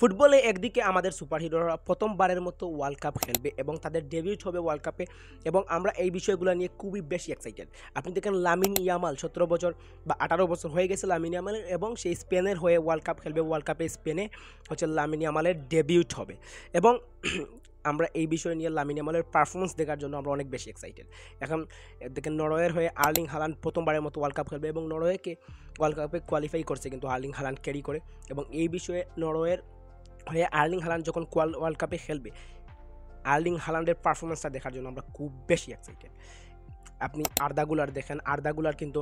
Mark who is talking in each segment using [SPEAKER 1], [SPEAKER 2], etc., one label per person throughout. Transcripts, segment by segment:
[SPEAKER 1] ফুটবলে একদিকে আমাদের সুপারহিরোরা প্রথমবারের মতো ওয়ার্ল্ড কাপ খেলবে এবং তাদের ডেবিউট হবে ওয়ার্ল্ড কাপে, এবং আমরা এই বিষয়গুলো নিয়ে খুবই বেশি এক্সাইটেড। আপনি দেখেন লামিন ইয়ামাল 17 বছর বা 18 বছর হয়ে গেছে লামিন ইয়ামালের, এবং সেই স্পেনের হয়ে ওয়ার্ল্ড কাপ খেলবে। ওয়ার্ল্ড কাপে স্পেনে হচ্ছে লামিন ইয়ামালের ডেবিউট হবে, এবং আমরা এই বিষয় নিয়ে লামিন ইয়ামালের পারফরমেন্স দেখার জন্য আমরা অনেক বেশি এক্সাইটেড। এখন দেখেন নরওয়ের হয়ে আর্লিং হালান্ড প্রথমবারের মতো ওয়ার্ল্ড কাপ খেলবে, এবং নরওয়েকে ওয়ার্ল্ড কাপে কোয়ালিফাই করছে কিন্তু আর্লিং হালান্ড ক্যারি করে, এবং এই বিষয়ে নরওয়ের হয়ে আর্লিং হালান্ড যখন ওয়ার্ল্ড কাপে খেলবে, আর্লিং হালান্ডের পারফরমেন্সটা দেখার জন্য আমরা খুব বেশি এক্সাইটেড। আপনি আর্দা গুলার দেখেন, আর্দা গুলার কিন্তু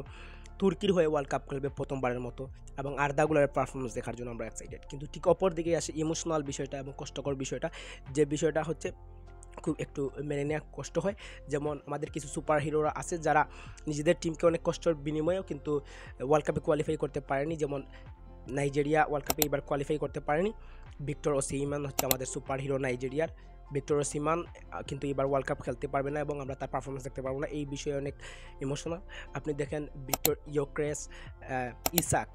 [SPEAKER 1] তুর্কির হয়ে ওয়ার্ল্ড কাপ খেলবে প্রথমবারের মতো, এবং আর্দা গুলারের পারফরমেন্স দেখার জন্য আমরা এক্সাইটেড। কিন্তু ঠিক অপর দিকে আসে ইমোশনাল বিষয়টা এবং কষ্টকর বিষয়টা, যে বিষয়টা হচ্ছে খুব একটু মেনে নেওয়া কষ্ট হয়। যেমন আমাদের কিছু সুপার হিরোরা আছে যারা নিজেদের টিমকে অনেক কষ্টের বিনিময়েও কিন্তু ওয়ার্ল্ড কাপে কোয়ালিফাই করতে পারেনি, যেমন নাইজেরিয়া ওয়ার্ল্ড কাপে এবার কোয়ালিফাই করতে পারেনি। ভিক্টর ওসিমান হচ্ছে আমাদের সুপার হিরো নাইজেরিয়ার। ভিক্টর ওসিমান কিন্তু এবার ওয়ার্ল্ড কাপ খেলতে পারবে না, এবং আমরা তার পারফরমেন্স দেখতে পারবো না। এই বিষয়ে অনেক ইমোশনাল। আপনি দেখেন ভিক্টর ইয়োক্রেস, ইসাক,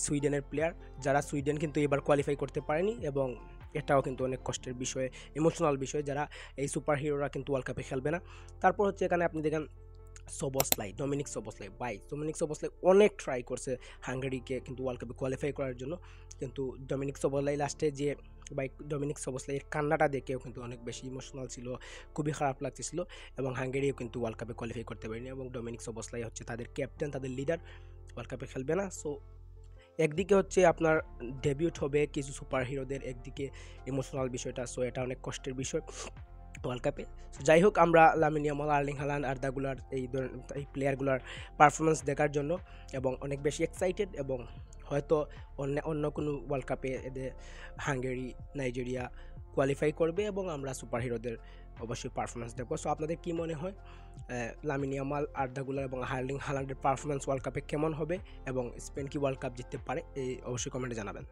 [SPEAKER 1] সুইডেনের প্লেয়ার, যারা সুইডেন কিন্তু এবার কোয়ালিফাই করতে পারেনি, এবং এটাও কিন্তু অনেক কষ্টের বিষয়, ইমোশনাল বিষয়, যারা এই সুপার হিরোরা কিন্তু ওয়ার্ল্ড কাপে খেলবে না। তারপর হচ্ছে এখানে আপনি দেখেন সোবসলাই, ডমিনিক সোবসলাই অনেক ট্রাই করছে হাঙ্গেরিকে কিন্তু ওয়ার্ল্ড কাপে কোয়ালিফাই করার জন্য, কিন্তু ডমিনিক সোবসলাই লাস্টে যে ডমিনিক সোবসলাইয়ের কান্নাটা দেখেও কিন্তু অনেক বেশি ইমোশনাল ছিল, খুবই খারাপ লাগতেছিল, এবং হাঙ্গেরিও কিন্তু ওয়ার্ল্ড কাপে কোয়ালিফাই করতে পারেনি, এবং ডমিনিক সোবসলাই হচ্ছে তাদের ক্যাপ্টেন, তাদের লিডার, ওয়ার্ল্ড কাপে খেলবে না। সো একদিকে হচ্ছে আপনার ডেবিউট হবে কিছু সুপার হিরোদের, একদিকে ইমোশনাল বিষয়টা, সো এটা অনেক কষ্টের বিষয় ওয়ার্ল্ড কাপে। সো যাই হোক, আমরা লামিন ইয়ামাল, আর্লিং হালান্ড, আর্দাগুলার এই প্লেয়ারগুলার পারফরমেন্স দেখার জন্য এবং অনেক বেশি এক্সাইটেড, এবং হয়তো অন্য কোনো ওয়ার্ল্ড কাপে এদের হাঙ্গেরি, নাইজেরিয়া কোয়ালিফাই করবে, এবং আমরা সুপার হিরোদের অবশ্যই পারফরমেন্স দেখবো। সো আপনাদের কী মনে হয় লামিন ইয়ামাল, আর্দাগুলার এবং আর্লিং হালান্ডের পারফরমেন্স ওয়ার্ল্ড কাপে কেমন হবে, এবং স্পেন কি ওয়ার্ল্ড কাপ জিততে পারে, এই অবশ্যই কমেন্টে জানাবেন।